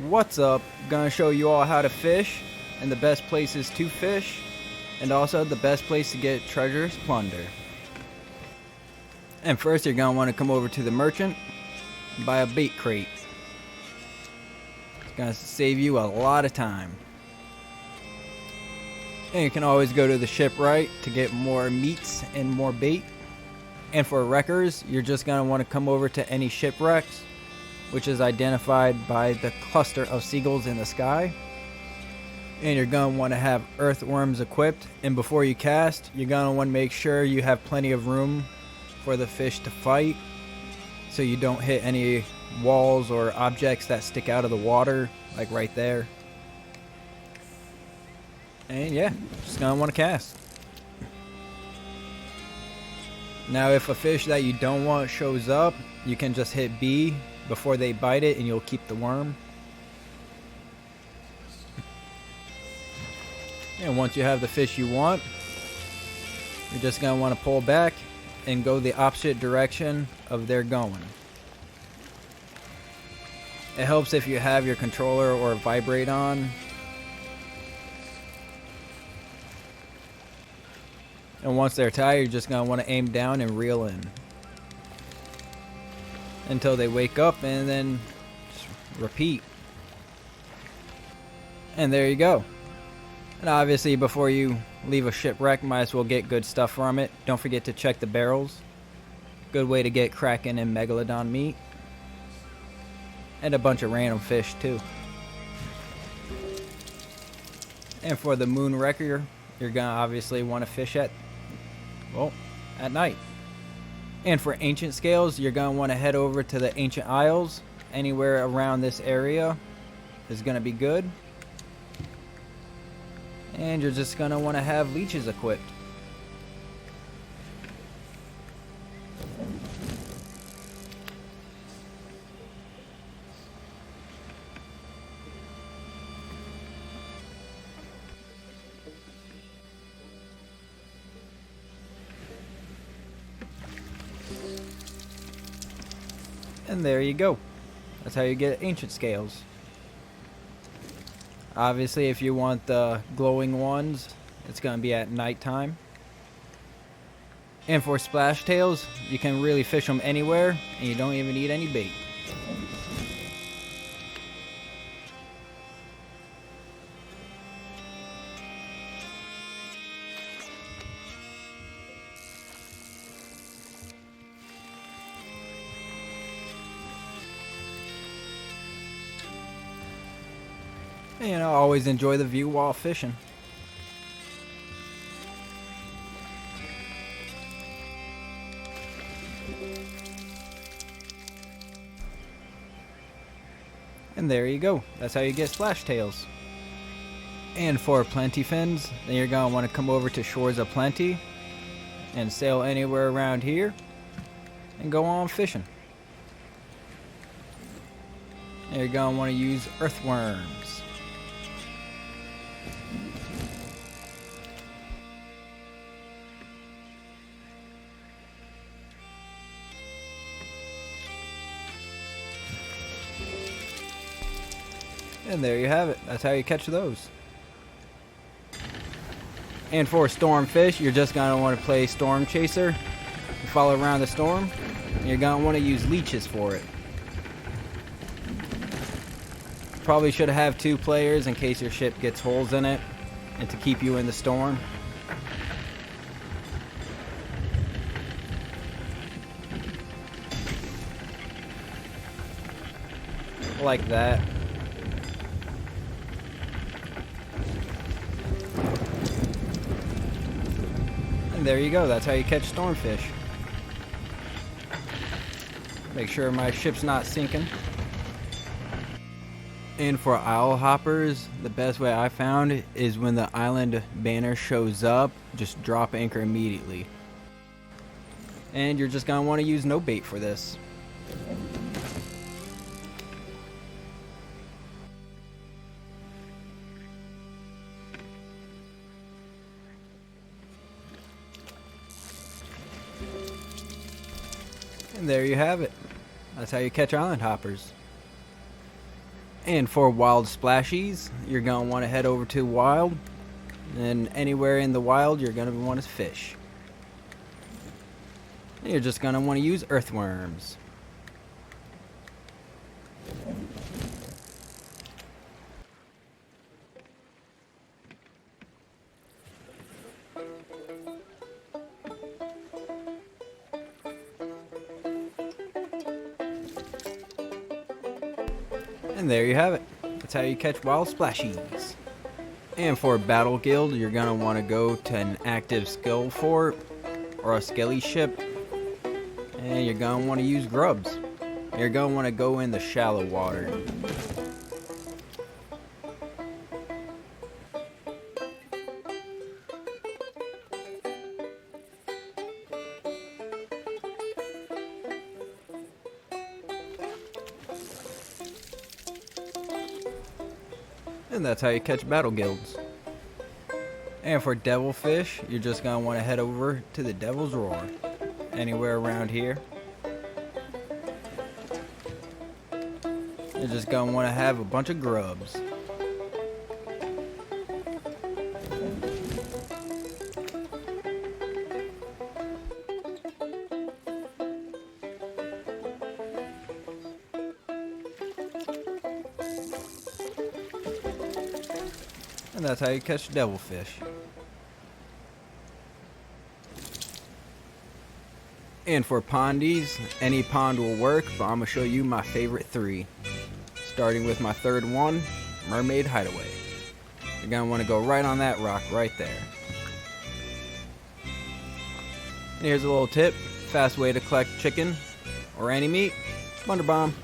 What's up? Gonna show you all how to fish and the best places to fish, and also the best place to get treasures plunder. And first you're gonna want to come over to the merchant and buy a bait crate. It's gonna save you a lot of time. And you can always go to the shipwright to get more meats and more bait. And for wreckers, you're just gonna want to come over to any shipwrecks, which is identified by the cluster of seagulls in the sky. And you're going to want to have earthworms equipped. And before you cast, you're going to want to make sure you have plenty of room for the fish to fight, so you don't hit any walls or objects that stick out of the water, like right there. And yeah, just going to want to cast. Now if a fish that you don't want shows up, you can just hit B before they bite it and you'll keep the worm. And once you have the fish you want, you're just going to want to pull back and go the opposite direction of they're going. It helps if you have your controller or vibrate on. And once they're tired, you're just going to want to aim down and reel in until they wake up, and then just repeat. And there you go. And obviously before you leave a shipwreck, might as well get good stuff from it. Don't forget to check the barrels. Good way to get kraken and megalodon meat. And a bunch of random fish too. And for the moon wrecker, you're gonna obviously want to fish at night. And for ancient scales, you're going to want to head over to the ancient isles. Anywhere around this area is going to be good. And you're just going to want to have leeches equipped. And there you go. That's how you get ancient scales. Obviously, if you want the glowing ones, it's going to be at nighttime. And for splash tails, you can really fish them anywhere, and you don't even need any bait. And, you know, always enjoy the view while fishing. And there you go. That's how you get splash tails. And for plenty fins, then you're going to want to come over to Shores of Plenty and sail anywhere around here and go on fishing. And you're going to want to use earthworms. And there you have it. That's how you catch those. And for storm fish, you're just going to want to play Storm Chaser. You follow around the storm. And you're going to want to use leeches for it. Probably should have 2 players in case your ship gets holes in it and to keep you in the storm. Like that. And there you go. That's how you catch stormfish. Make sure my ship's not sinking. And for isle hoppers, the best way I found is when the island banner shows up, just drop anchor immediately. And you're just going to want to use no bait for this. And there you have it. That's how you catch island hoppers. And for wild splashies, you're going to want to head over to wild. And anywhere in the wild, you're going to want to fish. You're just going to want to use earthworms. And there you have it. That's how you catch wild splashies. And for Battle Guild, you're going to want to go to an active skill fort or a skelly ship. And you're going to want to use grubs. You're going to want to go in the shallow water. And that's how you catch battle guilds. And for devilfish, you're just going to want to head over to the Devil's Roar. Anywhere around here. You're just going to want to have a bunch of grubs. And that's how you catch devilfish. And for pondies, any pond will work, but I'm going to show you my favorite 3. Starting with my third one, Mermaid Hideaway. You're going to want to go right on that rock right there. And here's a little tip, fast way to collect chicken or any meat, Wonder Bomb.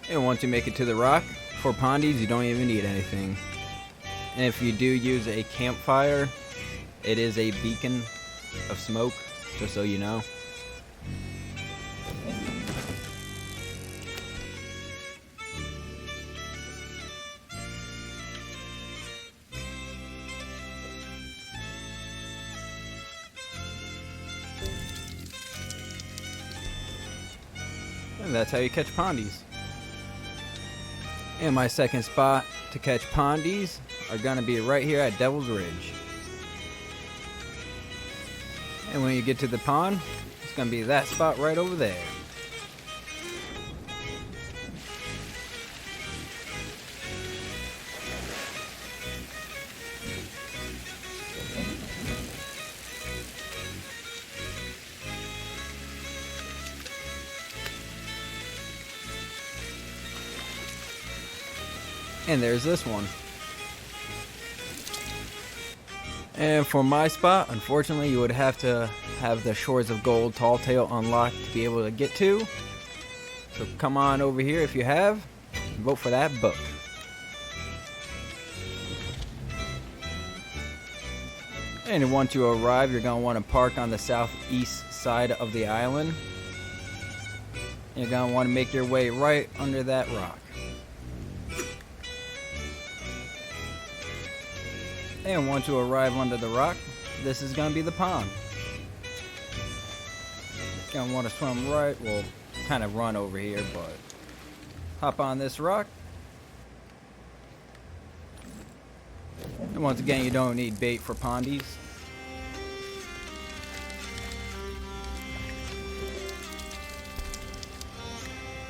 And once you make it to the rock, for pondies you don't even need anything. And if you do use a campfire, it is a beacon of smoke, just so you know. And that's how you catch pondies. And my second spot to catch pondies are going to be right here at Devil's Ridge. And when you get to the pond, it's going to be that spot right over there. And there's this one. And for my spot, unfortunately, you would have to have the Shores of Gold Tall Tale unlocked to be able to get to. So come on over here if you have, and vote for that book. And once you arrive, you're going to want to park on the southeast side of the island. You're going to want to make your way right under that rock. And once you arrive under the rock, this is going to be the pond. Going to want to swim right, well, kind of run over here, but hop on this rock. And once again, you don't need bait for pondies.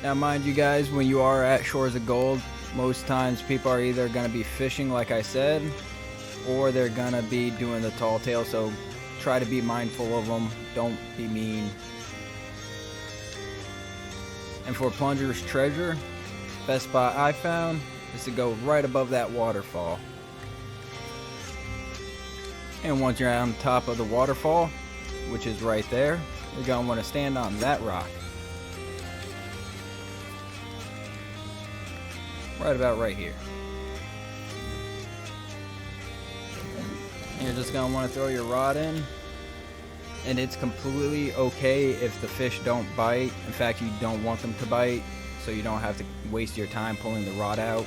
Now mind you guys, when you are at Shores of Gold, most times people are either going to be fishing like I said, or they're gonna be doing the tall tale, so try to be mindful of them, don't be mean. And for Plunger's Treasure, best spot I found is to go right above that waterfall. And once you're on top of the waterfall, which is right there, you're gonna want to stand on that rock. Right about right here. You're just going to want to throw your rod in, and it's completely okay if the fish don't bite. In fact, you don't want them to bite, so you don't have to waste your time pulling the rod out.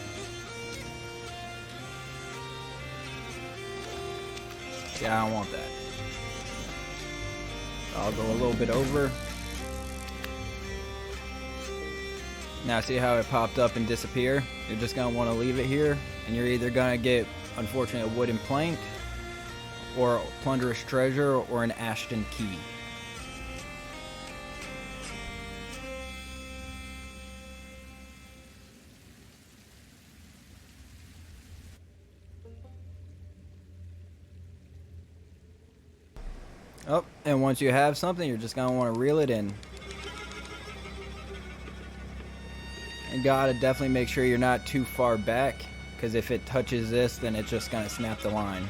Yeah, I don't want that. I'll go a little bit over. Now see how it popped up and disappear? You're just going to want to leave it here, and you're either going to get, unfortunately, a wooden plank, or plunderous treasure, or an Ashton key. Oh, and once you have something, you're just going to want to reel it in. And gotta definitely make sure you're not too far back, because if it touches this, then it's just going to snap the line.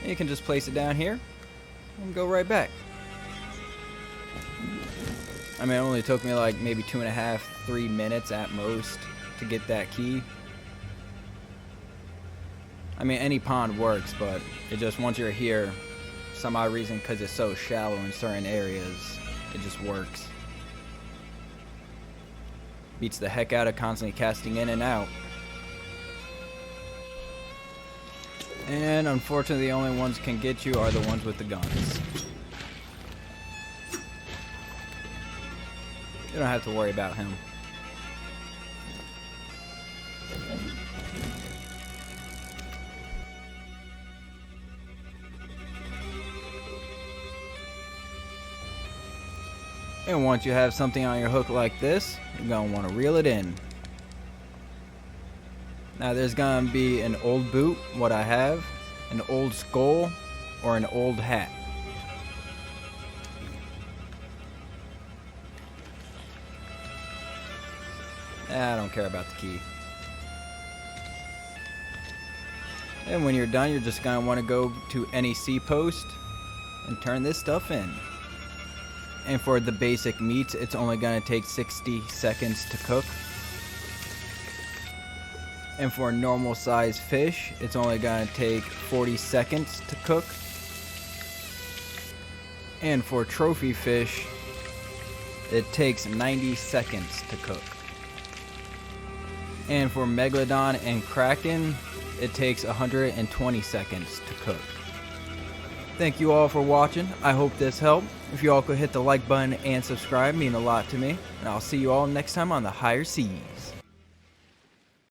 And you can just place it down here and go right back. I mean, it only took me like maybe 2.5, 3 minutes at most to get that key. I mean, any pond works, but it just, once you're here, for some odd reason, because it's so shallow in certain areas, it just works. Beats the heck out of constantly casting in and out. And unfortunately, the only ones can get you are the ones with the guns. You don't have to worry about him. And once you have something on your hook like this, you're going to want to reel it in. Now there's going to be an old boot, what I have, an old skull, or an old hat. I don't care about the key. And when you're done, you're just going to want to go to any C post and turn this stuff in. And for the basic meats, it's only going to take 60 seconds to cook. And for normal size fish, it's only going to take 40 seconds to cook. And for trophy fish, it takes 90 seconds to cook. And for Megalodon and Kraken, it takes 120 seconds to cook. Thank you all for watching. I hope this helped. If you all could hit the like button and subscribe, mean a lot to me. And I'll see you all next time on the higher seas.